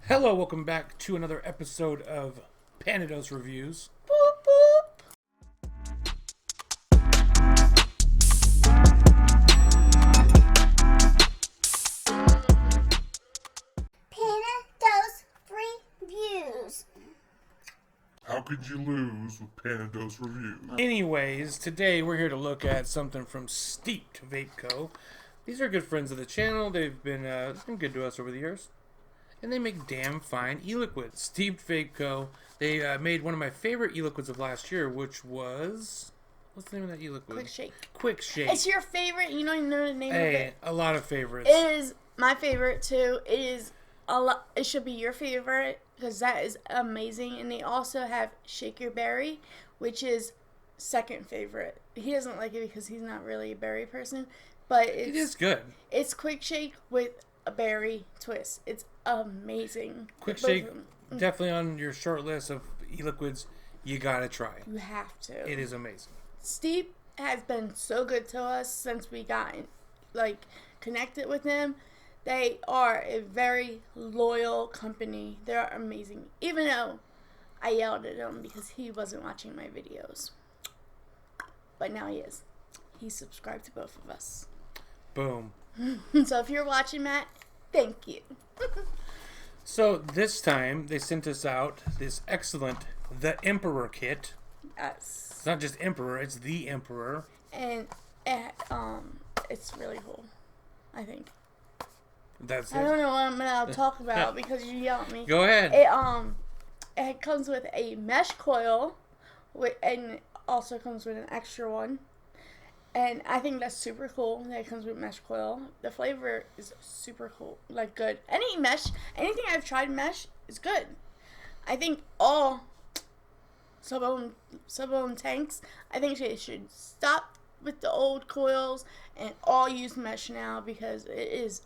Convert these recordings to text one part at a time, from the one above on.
Hello, welcome back to another episode of Panados Reviews. Boop, boop. Panados Reviews. How could you lose with Panados Reviews? Anyways, today we're here to look at something from Steeped Vape Co. These are good friends of the channel. They've been good to us over the years. And they make damn fine e-liquids. Steeped Vape Co. They made one of my favorite e-liquids of last year, which was... What's the name of that e-liquid? Quick Shake. Quick Shake. It's your favorite. You don't even know the name of it. A lot of favorites. It is my favorite too. It is a lot. It should be your favorite because that is amazing. And they also have Shake Your Berry, which is second favorite. He doesn't like it because he's not really a berry person, but It is good. It's Quick Shake with a berry twist. It's amazing. Quick Both Shake, of them. definitely on your short list of e-liquids you gotta try. You have to. It is amazing. Steve has been so good to us since we got connected with him. They are a very loyal company. They're amazing. Even though I yelled at him because he wasn't watching my videos. But now he is. He's subscribed to both of us. Boom. So if you're watching, Matt, thank you. So this time they sent us out this excellent The Emperor kit. Yes. It's not just Emperor, it's The Emperor. And it's really cool, I think. That's I it. don't know what I'm gonna talk about because you yelled at me. Go ahead. It comes with a mesh coil, and it also comes with an extra one. And I think that's super cool that it comes with mesh coil. The flavor is super cool, good. Anything I've tried mesh is good. I think all sub-ohm tanks, I think they should stop with the old coils and all use mesh now because it is.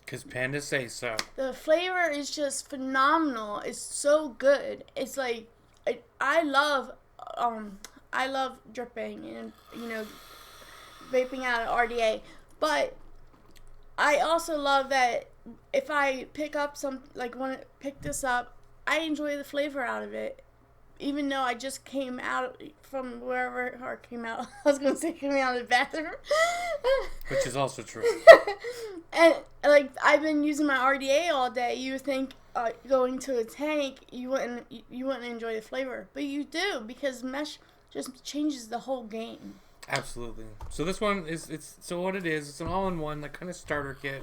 Because pandas say so. The flavor is just phenomenal. It's so good. It's I love dripping and vaping out of RDA, but I also love that if I pick up pick this up, I enjoy the flavor out of it. Even though I just came out from I was going to say came out of the bathroom. Which is also true. And I've been using my RDA all day. You would think going to a tank you wouldn't enjoy the flavor, but you do because mesh just changes the whole game. Absolutely. So this one it's an all-in-one kind of starter kit.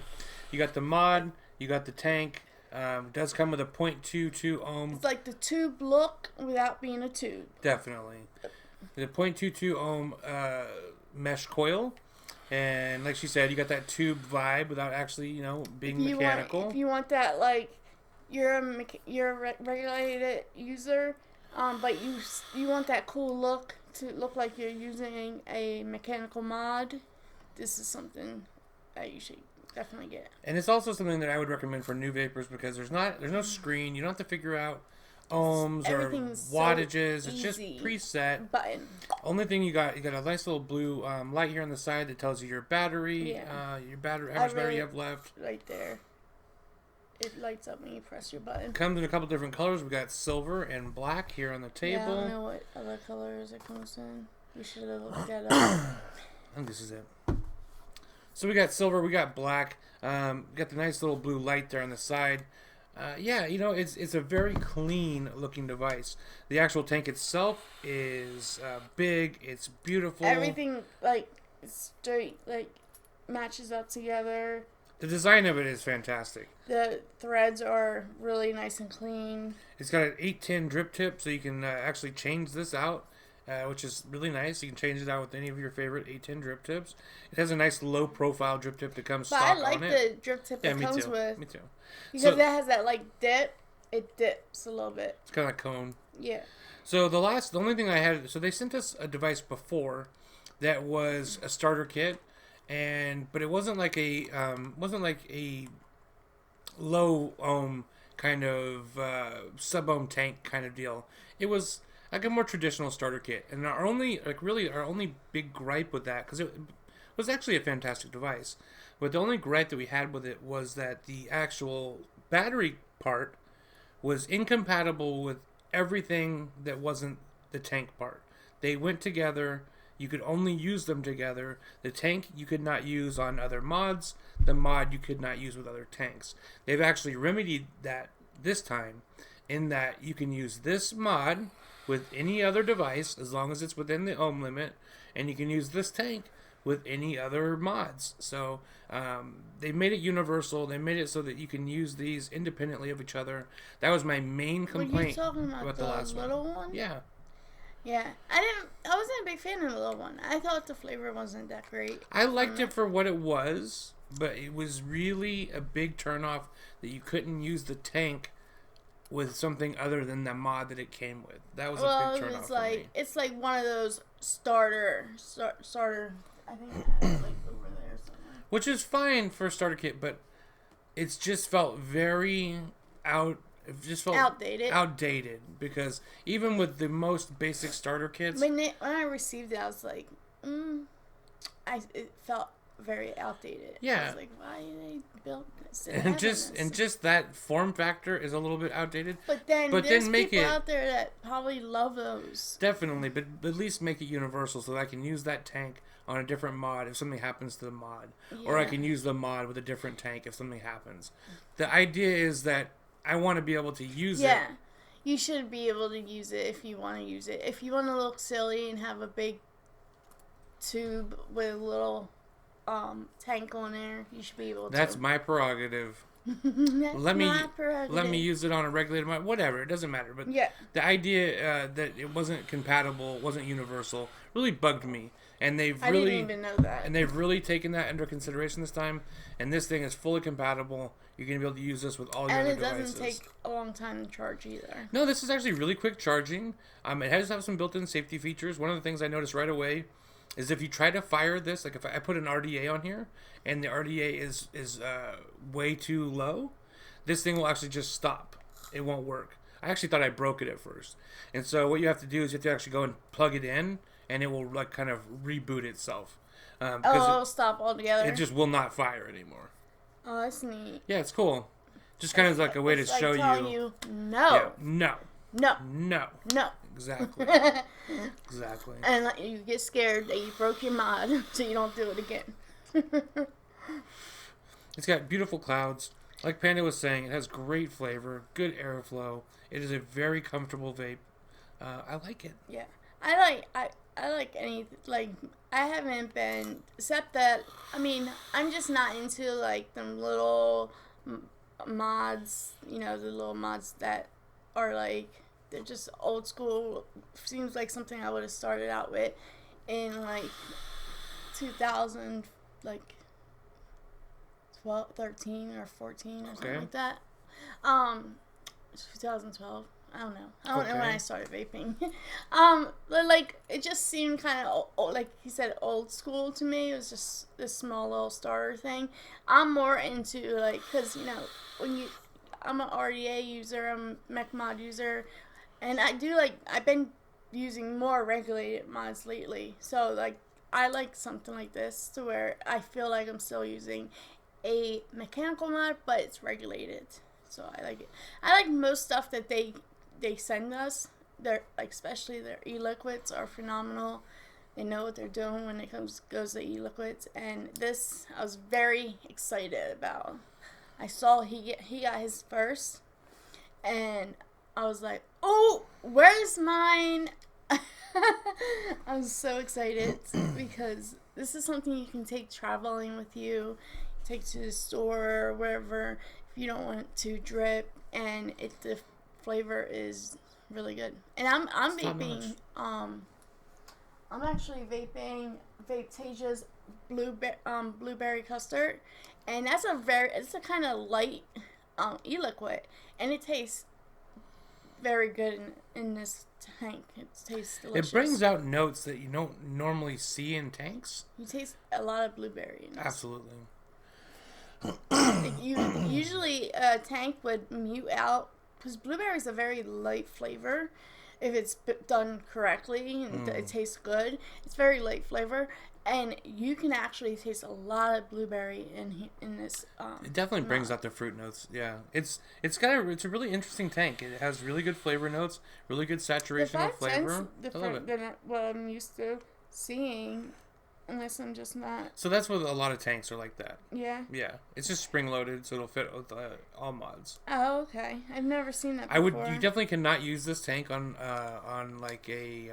You got the mod, you got the tank. It does come with a 0.22 ohm. It's like the tube look without being a tube. Definitely. The 0.22 ohm mesh coil. And like she said, you got that tube vibe without actually, being mechanical. If you want that, you're a regulated user, but you want that cool look to look like you're using a mechanical mod, this is something that you should definitely get. And it's also something that I would recommend for new vapors because there's no screen. You don't have to figure out ohms or wattages. So it's just preset. Button. Only thing you got a nice little blue light here on the side that tells you your battery, how much battery you have left. Right there. It lights up when you press your button. Comes in a couple different colors. We got silver and black here on the table. Yeah, I don't know what other colors it comes in. We should have looked that up. I think this is it. So we got silver, we got black. We got the nice little blue light there on the side. It's a very clean looking device. The actual tank itself is big. It's beautiful. Everything straight matches up together. The design of it is fantastic. The threads are really nice and clean. It's got an 810 drip tip, so you can actually change this out, which is really nice. You can change it out with any of your favorite 810 drip tips. It has a nice low profile drip tip that comes stock on it. But I like the drip tip it comes with. Me too. Because it has that dip. It dips a little bit. It's kind of cone. Yeah. So the only thing I had, so they sent us a device before that was a starter kit, but it wasn't like a low ohm kind of sub-ohm tank kind of deal. It was like a more traditional starter kit, and our only big gripe with that, because it was actually a fantastic device, but the only gripe that we had with it was that the actual battery part was incompatible with everything that wasn't the tank part. They went together. You could only use them together. The tank you could not use on other mods. The mod you could not use with other tanks. They've actually remedied that this time in that you can use this mod with any other device as long as it's within the ohm limit, and you can use this tank with any other mods. So they made it universal. They made it so that you can use these independently of each other. That was my main complaint. Were you talking about the last little one? Yeah. Yeah, I wasn't a big fan of the little one. I thought the flavor wasn't that great. I liked it for what it was, but it was really a big turnoff that you couldn't use the tank with something other than the mod that it came with. That was a big turnoff for me. It's like one of those starter. I think I have it like over there somewhere. Which is fine for a starter kit, but it's just felt very outdated because even with the most basic starter kits, when I received it, I was like, it felt very outdated. Yeah, I was like, why they built this? And just that form factor is a little bit outdated. But then make people out there that probably love those. Definitely, but at least make it universal so that I can use that tank on a different mod if something happens to the mod, or I can use the mod with a different tank if something happens. The idea is that I want to be able to use it. Yeah, you should be able to use it if you want to use it. If you want to look silly and have a big tube with a little tank on there, you should be able to. That's my prerogative. Let me use it on a regulated mod. Whatever, it doesn't matter. But the idea that it wasn't compatible, wasn't universal, really bugged me. And I didn't even know that. And they've really taken that under consideration this time. And this thing is fully compatible. You're going to be able to use this with all your other devices. And it doesn't take a long time to charge either. No, this is actually really quick charging. It has to have some built-in safety features. One of the things I noticed right away is if you try to fire this, like if I put an RDA on here and the RDA is way too low, this thing will actually just stop. It won't work. I actually thought I broke it at first. And so what you have to do is you have to actually go and plug it in, and it will like kind of reboot itself. It'll stop altogether. It just will not fire anymore. Oh, that's neat. Yeah, it's cool. Just kind of like a way to show you. No. Yeah, no. No. No. No. Exactly. Exactly. And you get scared that you broke your mod, so you don't do it again. It's got beautiful clouds. Like Panda was saying, it has great flavor, good airflow. It is a very comfortable vape. I like it. Yeah. I like any, like, I haven't been, except that, I mean, I'm just not into, like, them little mods, the little mods that are, like, they're just old school. Seems like something I would have started out with in, like, 2000, like, 13 or 14 or something like that. 2012. I don't know. I don't know when I started vaping. But like it just seemed kind of like he said, old school to me. It was just this small little starter thing. I'm more into like because I'm an RDA user, I'm a mech mod user, and I've been using more regulated mods lately. So like I like something like this to where I feel like I'm still using a mechanical mod, but it's regulated. So I like it. I like most stuff that they send us. They're like, especially their e-liquids are phenomenal. They know what they're doing when it goes to e-liquids, and this I was very excited about. I saw he got his first, and I was like, oh, where's mine? I was so excited because this is something you can take traveling with you, take to the store or wherever if you don't want to drip, and the flavor is really good. And I'm vaping. I'm actually vaping Vapetasia's blueberry custard, and it's a kind of light e-liquid, and it tastes very good in this tank. It tastes delicious. It brings out notes that you don't normally see in tanks. You taste a lot of blueberry in this. Absolutely. Usually a tank would mute out because blueberry is a very light flavor, if it's done correctly and it tastes good. It's very light flavor, and you can actually taste a lot of blueberry in this. It definitely brings out the fruit notes. Yeah, it's a really interesting tank. It has really good flavor notes, really good saturation of flavor. I love it. Than what I'm used to seeing, unless I'm just not. So that's what a lot of tanks are like that. Yeah. Yeah, it's just spring loaded, so it'll fit with all mods. Oh, okay. I've never seen that before. You definitely cannot use this tank on like a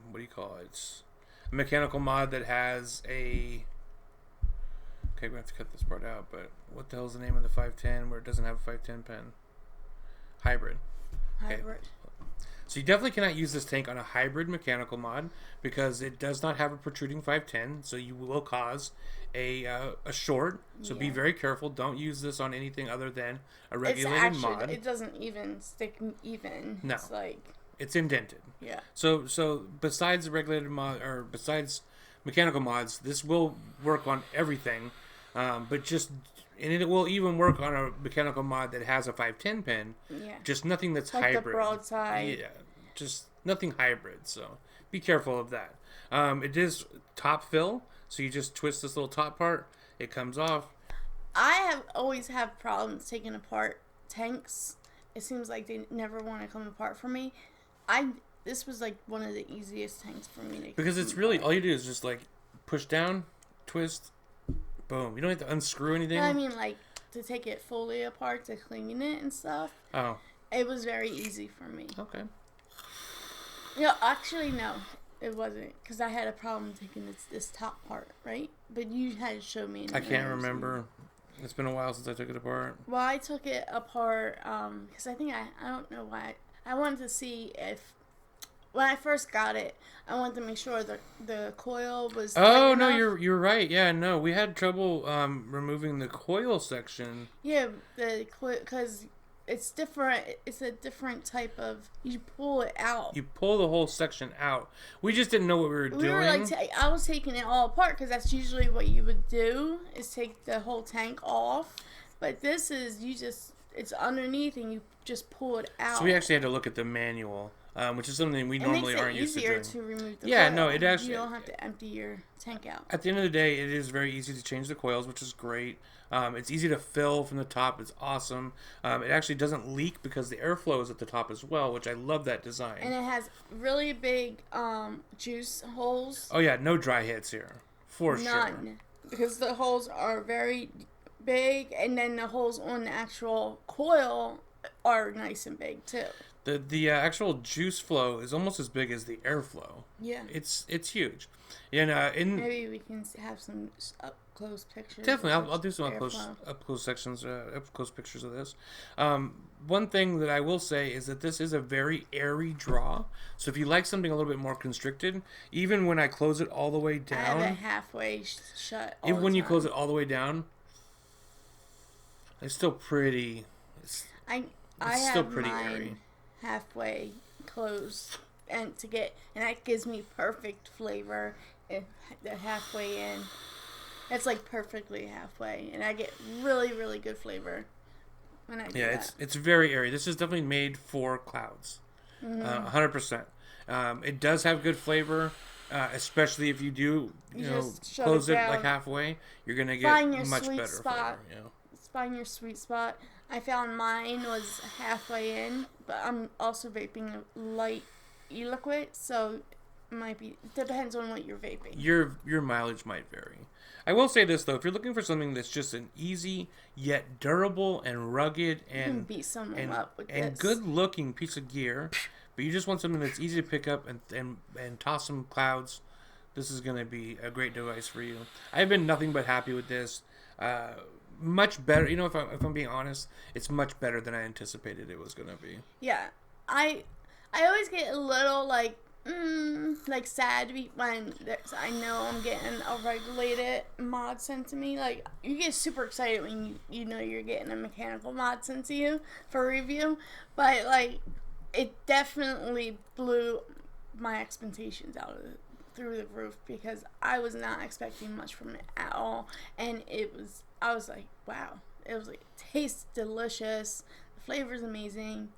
what do you call it? It's a mechanical mod that has a. Okay, we have to cut this part out. But what the hell is the name of the 510 where it doesn't have a 510 pin? Hybrid. Okay. Hybrid. So you definitely cannot use this tank on a hybrid mechanical mod because it does not have a protruding 510, so you will cause a short. So be very careful. Don't use this on anything other than a regulated mod. It doesn't even stick even. No. It's like... It's indented. Yeah. So besides the regulated mod, or besides mechanical mods, this will work on everything, and it will even work on a mechanical mod that has a 510 pin. Yeah. Just nothing that's like hybrid. The broadside. Yeah. Just nothing hybrid. So be careful of that. It is top fill, so you just twist this little top part. It comes off. I have always have problems taking apart tanks. It seems like they never want to come apart for me. This was like one of the easiest tanks for me to because it's really all you do is just like push down, twist, boom. You don't have to unscrew anything. I mean, like to take it fully apart to clean it and stuff. Oh, it was very easy for me. Okay. No, actually no, it wasn't because I had a problem taking this top part, right? But you had to show me. I can't remember. It's been a while since I took it apart. Well, I took it apart because I think I don't know why. I wanted to see if, when I first got it, I wanted to make sure the coil was. Oh no, you're right. Yeah, no, we had trouble removing the coil section. Yeah, the coil because it's different. It's a different type of. You pull it out. You pull the whole section out. We just didn't know what we were doing. Were like I was taking it all apart because that's usually what you would do is take the whole tank off, but this is it's underneath and you just pull it out. So we actually had to look at the manual, which is something we normally aren't used to doing. It makes it easier to remove the coil. No, it actually... You don't have to empty your tank out. At the end of the day, it is very easy to change the coils, which is great. It's easy to fill from the top. It's awesome. It actually doesn't leak because the airflow is at the top as well, which I love that design. And it has really big juice holes. Oh, yeah. No dry hits here. For sure. None. Because the holes are very big, and then the holes on the actual coil are nice and big too. The actual juice flow is almost as big as the airflow. Yeah, it's huge. And maybe we can have some up close pictures. Definitely, I'll do some up close pictures of this. One thing that I will say is that this is a very airy draw. So if you like something a little bit more constricted, even when I close it all the way down, I have it halfway shut. Even when you close it all the way down, it's still pretty. I still have pretty mine airy. Halfway closed, and that gives me perfect flavor. The halfway in, it's like perfectly halfway, and I get really, really good flavor when I do that. It's very airy. This is definitely made for clouds, 100%. It does have good flavor, especially if you do close it like halfway. You're gonna get much better flavor. Find your sweet spot. I found mine was halfway in, but I'm also vaping a light e-liquid, so it might be. It depends on what you're vaping. Your mileage might vary. I will say this though: if you're looking for something that's just an easy yet durable and rugged and beat someone up with and good-looking piece of gear, but you just want something that's easy to pick up and toss some clouds, this is going to be a great device for you. I've been nothing but happy with this. Much better, if I'm being honest, it's much better than I anticipated it was gonna be. Yeah, I always get a little like sad when I know I'm getting a regulated mod sent to me. Like you get super excited when you know you're getting a mechanical mod sent to you for review, but like it definitely blew my expectations through the roof because I was not expecting much from it at all, and I was like, wow. It was like, it tastes delicious. The flavor's amazing.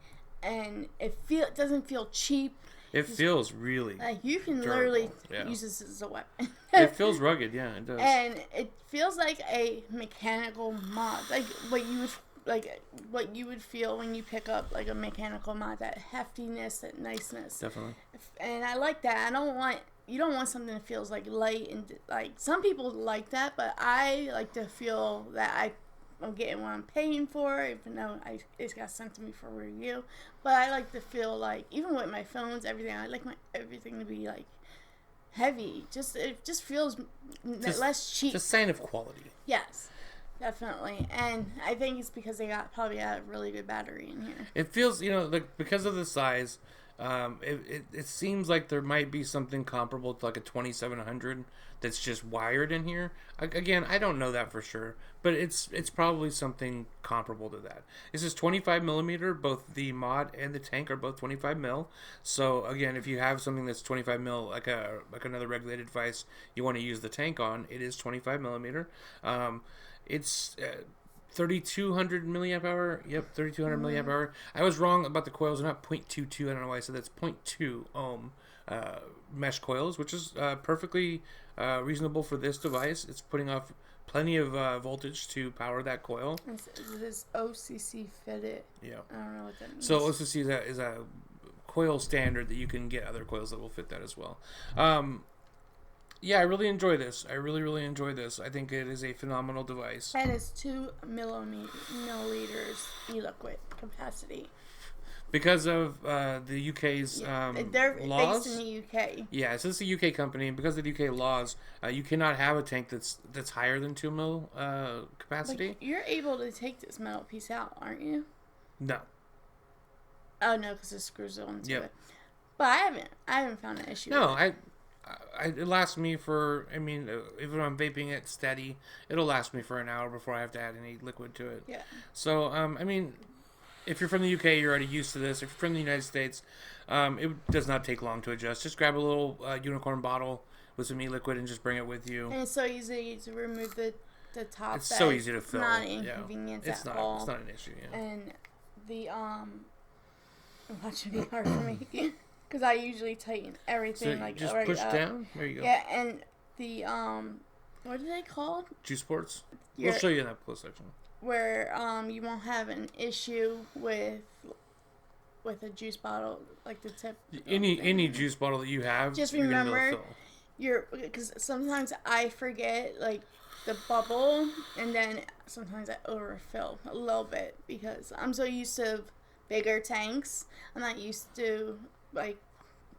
And it doesn't feel cheap. It feels really. Like you can durable. literally Yeah. use this as a weapon. It feels rugged. Yeah, it does. And it feels like a mechanical mod, like what you would feel when you pick up like a mechanical mod, that heftiness, that niceness. Definitely. And I like that. You don't want something that feels like light and like some people like that, but I like to feel that I'm getting what I'm paying for, even though it's got sent to me for review. But I like to feel like, even with my phones, everything, I like everything to be like heavy. It just feels less cheap. It's a sign of quality. Yes, definitely. And I think it's because they probably got a really good battery in here. It feels, like because of the size, it seems like there might be something comparable to like a 2700 that's just wired in here. Again, I don't know that for sure, but it's probably something comparable to that. This is 25 millimeter. Both the mod and the tank are both 25 mil. So again, if you have something that's 25 mil, like another regulated device, you want to use the tank on, it is 25 millimeter. It's 3200 milliamp hour. Yep, 3200 milliamp hour. I was wrong about the coils. They're not 0.22. I don't know why I said that's 0.2 ohm mesh coils, which is perfectly reasonable for this device. It's putting off plenty of voltage to power that coil. It is OCC fitted. Yeah. I don't know what that means. So OCC is a coil standard that you can get other coils that will fit that as well. Yeah, I really enjoy this. I really, really enjoy this. I think it is a phenomenal device. And it's 2 milliliters e-liquid capacity. Because of the UK's they're laws. based in the UK. Yeah, so it's a UK company, and because of the UK laws, you cannot have a tank that's higher than 2 mil capacity. Like, you're able to take this metal piece out, aren't you? No. Oh no, because it screws onto Yep. it. But I haven't found an issue. No, with it. it lasts me for. I mean, if I'm vaping it steady, it'll last me for an hour before I have to add any liquid to it. Yeah. So, I mean, if you're from the UK, you're already used to this. If you're from the United States, it does not take long to adjust. Just grab a little unicorn bottle with some e-liquid and just bring it with you. And it's so easy to remove the top. It's so easy to fill. It's not an inconvenience It's at not. all. It's not an issue. Yeah. And the that should be hard for me because I usually tighten everything So like just right push up. down. There you go. Yeah, and the what are they called? Juice ports. Your- We'll show you in that close section. Where you won't have an issue with a juice bottle, like the tip. Any juice bottle that you have, Just you're gonna be able to remember, fill. because sometimes I forget like the bubble, and then sometimes I overfill a little bit because I'm so used to bigger tanks. I'm not used to like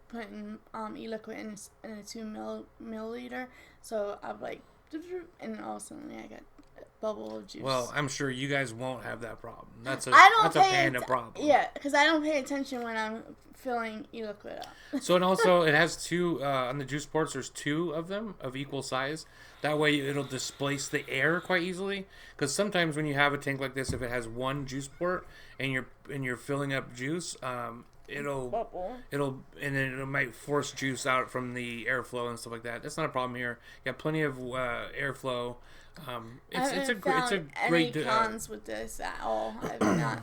putting e-liquid in a 2 milliliter. So I'm like, and all of a sudden I got bubble of juice. Well, I'm sure you guys won't have that problem. That's a panda problem. Yeah, because I don't pay attention when I'm filling e-liquid up. So, and also it has two on the juice ports. There's two of them of equal size. That way it'll displace the air quite easily. Because sometimes when you have a tank like this, if it has one juice port and you're filling up juice, it'll and then it might force juice out from the airflow and stuff like that. That's not a problem here. You have plenty of airflow. It's a great any cons with this at all. I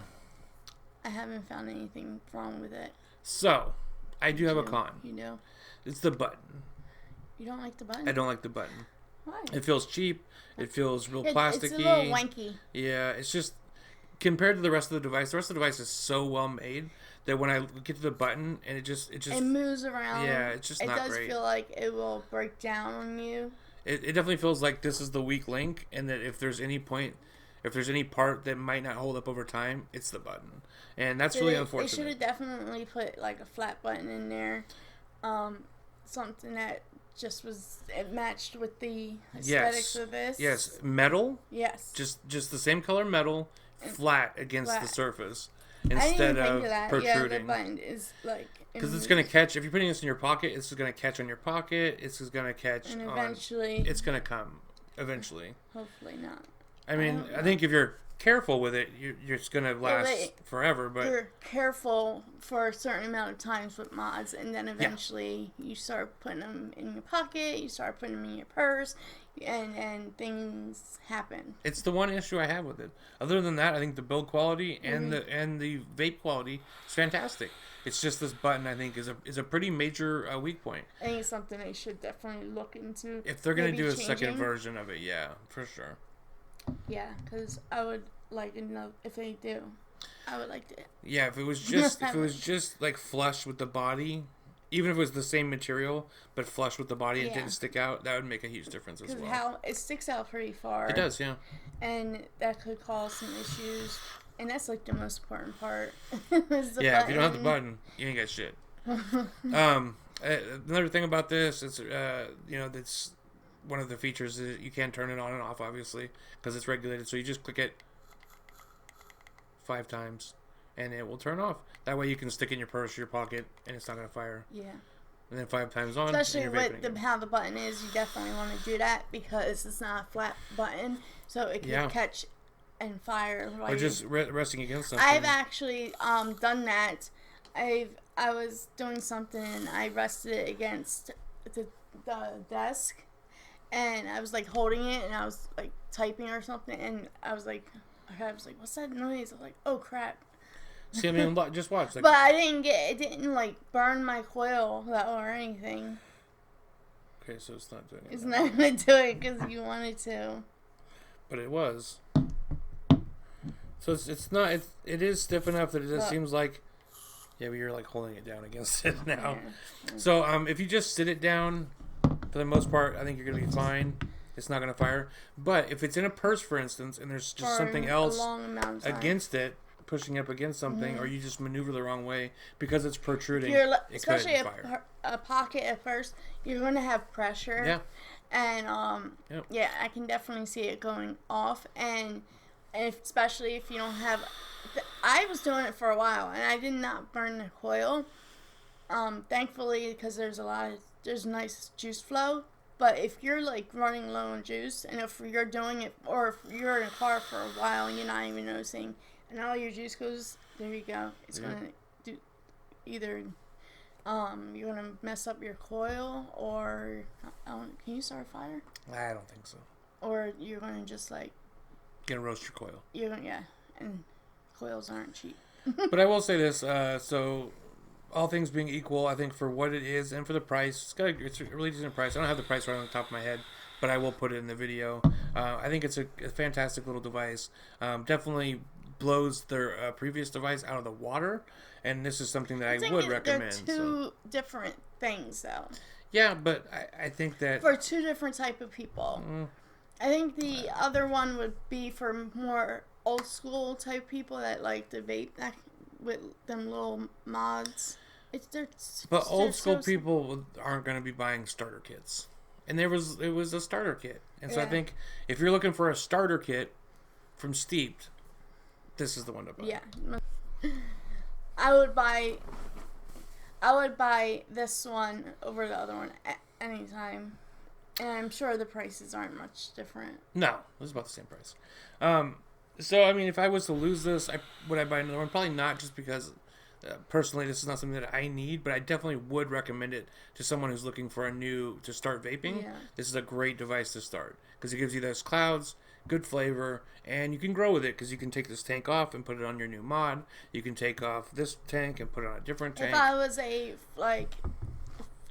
haven't found anything wrong with it. So, I do have a con. You know, It's the button. you don't like the button. I don't like the button. Why? It feels cheap. It feels real plasticky. It's a little wanky. Yeah, it's just compared to the rest of the device. The rest of the device is so well made that when I get to the button and it moves around. Yeah, it's just not great. It does feel like it will break down on you. It definitely feels like this is the weak link, and that if there's any part that might not hold up over time, it's the button, and that's really unfortunate. They should have definitely put like a flat button in there, something that just it matched with the aesthetics of this. Yes, metal. Yes. Just the same color metal, flat against the surface I instead didn't of think of that. protruding. Yeah, the button is like. Because it's going to catch, if you're putting this in your pocket, it's going to catch on your pocket. It's going to catch and eventually. It's going to come eventually. Hopefully not. I mean, I think if you're careful with it, you're just going to last forever. But you're careful for a certain amount of times with mods, and then eventually you start putting them in your pocket. You start putting them in your purse. and things happen. It's the one issue I have with it. Other than that, I think the build quality and the vape quality is fantastic. It's just this button, I think, is a pretty major weak point. I think it's something they should definitely look into. If they're gonna do a changing. second version of it, yeah, for sure. Yeah, because I would like to know if they do. I would like to. Yeah, if it was just like flush with the body, even if it was the same material but flush with the body and didn't stick out, that would make a huge difference as well. Because how it sticks out pretty far. It does, yeah. And that could cause some issues. And that's like the most important part. Yeah, if you don't have the button, you ain't got shit. Another thing about this is, that's one of the features is you can turn it on and off, obviously, because it's regulated. So you just click it 5 times, and it will turn off. That way you can stick it in your purse or your pocket, and it's not going to fire. Yeah. And then 5 times on, especially with how the button is, you definitely want to do that because it's not a flat button, so it can catch and fire. Or just resting against something. I've actually done that. I was doing something and I rested it against the desk, and I was like holding it and I was like typing or something, and I was like, what's that noise? I was like, oh crap. See, I mean, just watch. But I didn't it didn't like burn my coil or anything. Okay, so it's not doing it. It's not going to do it because you wanted to. But it was. So it's not, it is stiff enough that it just seems like, yeah, but you're like holding it down against it now. Yeah. So if you just sit it down, for the most part, I think you're going to be fine. It's not going to fire. But if it's in a purse, for instance, and there's just something else against it, pushing up against something, or you just maneuver the wrong way because it's protruding, especially a pocket at first, you're going to have pressure. Yeah. And yeah, I can definitely see it going off, and especially if you don't have. I was doing it for a while, and I did not burn the coil. Thankfully, because there's nice juice flow. But if you're like running low on juice, and if you're doing it, or if you're in a car for a while and you're not even noticing, and all your juice goes, there you go. It's gonna do either. You're gonna mess up your coil, or can you start a fire? I don't think so. Or you're gonna just like. You're gonna roast your coil. And coils aren't cheap. But I will say this, so all things being equal, I think for what it is and for the price, it's a really decent price. I don't have the price right on the top of my head, but I will put it in the video. I think it's a fantastic little device. Definitely blows their previous device out of the water, and this is something that I would recommend. They're two different things, though. Yeah, but I think that for two different type of people. I think the other one would be for more old school type people that like to vape with them little mods. But old school people aren't going to be buying starter kits, and it was a starter kit, and so I think if you're looking for a starter kit from Steeped, this is the one to buy. Yeah, I would buy this one over the other one anytime. And I'm sure the prices aren't much different. No, it was about the same price. So, I mean, if I was to lose this, would I buy another one? Probably not, just because, personally, this is not something that I need, but I definitely would recommend it to someone who's looking for to start vaping. Yeah. This is a great device to start, because it gives you those clouds, good flavor, and you can grow with it, because you can take this tank off and put it on your new mod. You can take off this tank and put it on a different tank. If I was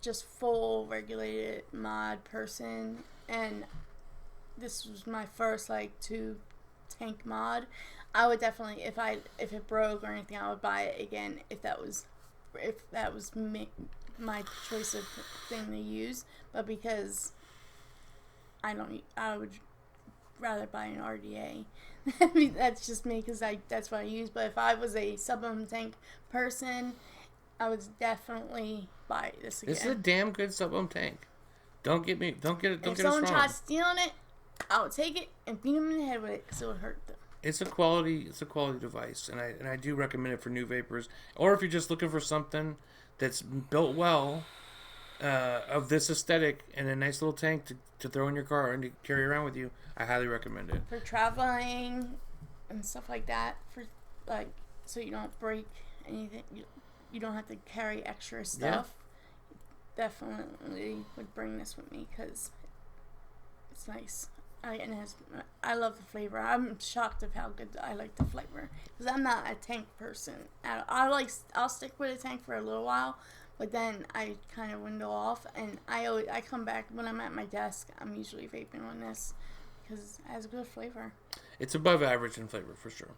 just full regulated mod person, and this was my first 2 tank mod, I would definitely, if it broke or anything, I would buy it again if that was my choice of thing to use. But because I would rather buy an RDA. I mean, that's just me, because that's what I use. But if I was a sub-ohm tank person, I would definitely buy this again. This is a damn good sub-ohm tank. Don't get us wrong. If someone tries stealing it, I would take it and beat them in the head with it, because it would hurt them. It's a quality device, and I do recommend it for new vapors, or if you're just looking for something that's built well, of this aesthetic and a nice little tank to throw in your car and to carry around with you. I highly recommend it for traveling and stuff like that. For so you don't break anything. You don't have to carry extra stuff. Yeah. Definitely would bring this with me, because It's nice. I love the flavor. I'm shocked of how good I like the flavor because I'm not a tank person. I'll stick with a tank for a little while, but then I kind of window off, and I come back when I'm at my desk. I'm usually vaping on this because it has good flavor. It's above average in flavor for sure.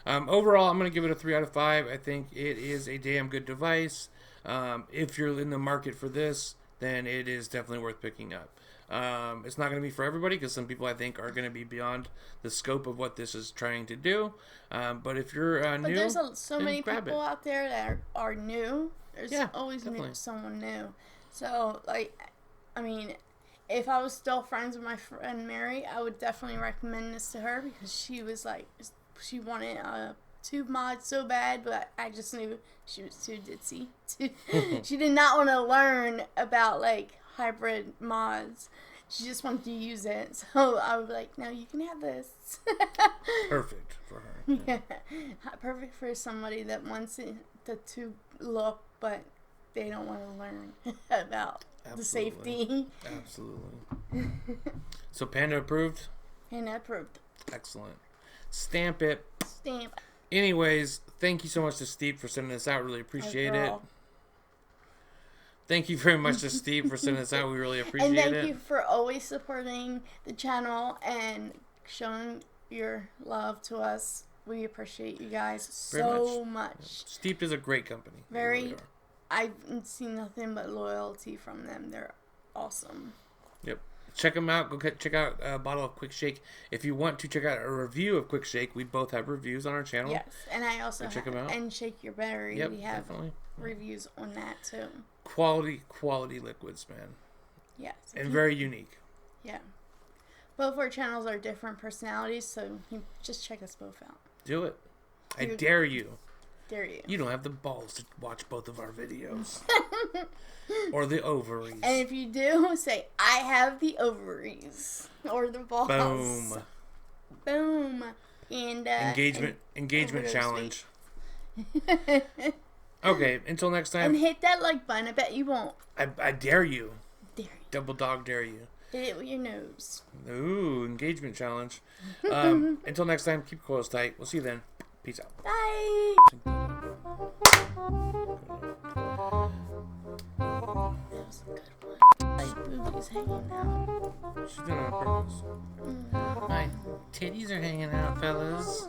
Overall, I'm going to give it a 3 out of 5. I think it is a damn good device. If you're in the market for this, then it is definitely worth picking up. It's not going to be for everybody because some people I think are going to be beyond the scope of what this is trying to do. But if you're new, there's so many people it. out there that are new. There's always someone new. So if I was still friends with my friend Mary, I would definitely recommend this to her because she wanted a tube mod so bad, but I just knew she was too ditzy. She did not want to learn about hybrid mods. She just wanted to use it. So I was like, no, you can have this. Perfect for her. Yeah. Perfect for somebody that wants the tube look, but they don't want to learn about the safety. Absolutely. So Panda approved? Panda approved. Excellent. Stamp it. Stamp. Anyways, thank you so much to Steve for sending this out. Really appreciate it. Thank you very much to Steve for sending this out. We really appreciate it. And thank you for always supporting the channel and showing your love to us. We appreciate you guys so much. Steeped is a great company. Really I've seen nothing but loyalty from them. They're awesome. Yep. Check them out. Go check out a bottle of Quick Shake. If you want to check out a review of Quick Shake, we both have reviews on our channel. Yes, and I also check them out. And Shake Your Battery. Yep, we have definitely. reviews on that too. Quality liquids, man. Yes. And very unique. Yeah. Both our channels are different personalities, so just check us both out. Do it. I dare you. Dare you. You don't have the balls to watch both of our videos. Or the ovaries. And if you do, say, I have the ovaries. Or the balls. Boom. Boom. And engagement challenge. Okay, until next time. And hit that like button. I bet you won't. I dare you. Dare you. Double dog dare you. Hit it with your nose. Ooh, engagement challenge. Until next time, keep coils tight. We'll see you then. Peace out. Bye. That was a good one. My boobies hanging out. She's doing it on purpose. My titties are hanging out, fellas.